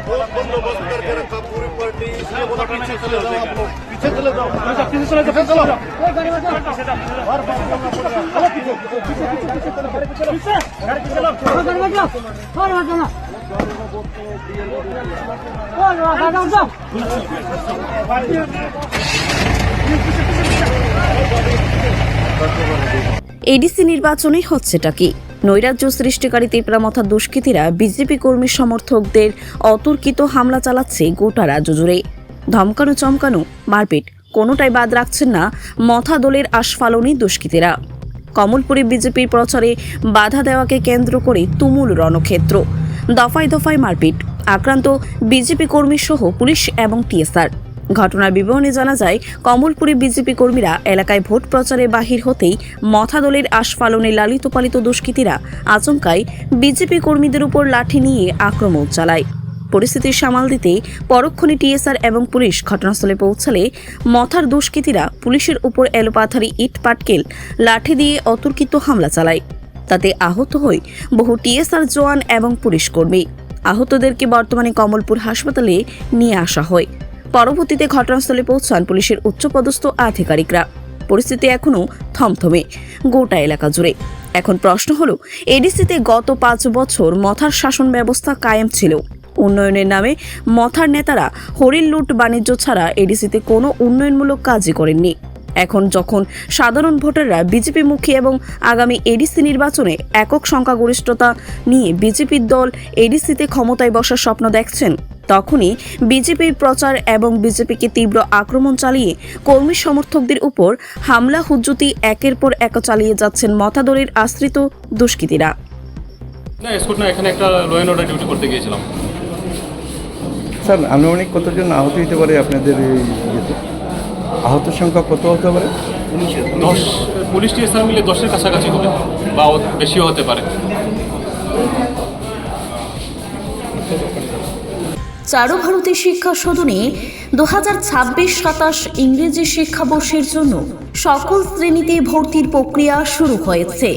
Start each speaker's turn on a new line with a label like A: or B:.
A: पूरा बंदोबस्त करके रखा पूरी पार्टी, इसलिए बोला पीछे चले जाओ आप लोग, पीछे चले जाओ, पीछे चले जाओ, चलो बार बार चलना पड़ेगा, चलो
B: এডিসি নির্বাচনে হচ্ছেটা কি? নৈরাজ্য সৃষ্টিকারী তেপরামথা দুষ্কৃতীরা বিজেপি কর্মী সমর্থকদের অতর্কিত হামলা চালাচ্ছে গোটা রাজ্য জুড়ে। ধমকানো, চমকানো, মারপিট কোনোটাই বাদ রাখছেন না মথা দলের আস্ফালনী দুষ্কৃতীরা। কমলপুরে বিজেপির প্রচারে বাধা দেওয়াকে কেন্দ্র করে তুমুল রণক্ষেত্র, দফায় দফায় মারপিট, আক্রান্ত বিজেপি কর্মী সহ পুলিশ এবং টিএসআর। ঘটনার বিবরণে জানা যায়, কমলপুরে বিজেপি কর্মীরা এলাকায় ভোট প্রচারে বাহির হতেই মথা দলের আস্ফালনে লালিত পালিত দুষ্কৃতীরা আচমকায় বিজেপি কর্মীদের উপর লাঠি নিয়ে আক্রমণ চালায়। পরিস্থিতি সামাল দিতে পরক্ষণে টিএসআর এবং পুলিশ ঘটনাস্থলে পৌঁছালে মথার দুষ্কৃতীরা পুলিশের উপর এলোপাথারি ইট পাটকেল লাঠি দিয়ে অতর্কিত হামলা চালায়। তাতে আহত হয় বহু টিএসআর জওয়ান এবং পুলিশ কর্মী। আহতদেরকে বর্তমানে কমলপুর হাসপাতালে নিয়ে আসা হয়। পরবর্তীতে ঘটনাস্থলে পৌঁছান পুলিশের উচ্চপদস্থ আধিকারিকরা। পরিস্থিতি এখনও থমথমে গোটা এলাকা জুড়ে। এখন প্রশ্ন হলো, এডিসিতে গত 5 বছর মথার শাসন ব্যবস্থা কায়েম ছিল। উন্নয়নের নামে মথার নেতারা হরিণ লুট বাণিজ্য ছাড়া এডিসিতে কোনো উন্নয়নমূলক কাজই করেননি। এখন যখন সাধারণ ভোটাররা বিজেপি মুখী এবং আগামী এডিসি নির্বাচনে একক সংখ্যাগরিষ্ঠতা নিয়ে বিজেপির দল এডিসিতে ক্ষমতায় বসার স্বপ্ন দেখছেন, তখনই বিজেপির প্রচার এবং বিজেপিকে তীব্র আক্রমণ চালিয়ে কর্মী সমর্থকদের উপর হামলা হুজ্জতি একের পর এক চালিয়ে যাচ্ছেন মথা দলের আশ্রিত দুষ্কৃতীরা।
C: এখানে একটা ল অ্যান্ড অর্ডার ডিউটি করতে গিয়েছিলাম
D: স্যার। আনুমানিক কতজন আহত হতে পারে আপনাদের এই ইয়েতে? আহতের সংখ্যা কত হতে পারে?
C: 10 পুলিশ টিএসআর মিলে 10-এর কাছাকাছি হবে বা বেশিও হতে পারে।
B: চারু ভারতী শিক্ষা সদনে 2026-27 ইংরেজি শিক্ষাবর্ষের জন্য সকল শ্রেণীতে ভর্তির প্রক্রিয়া শুরু হয়েছে।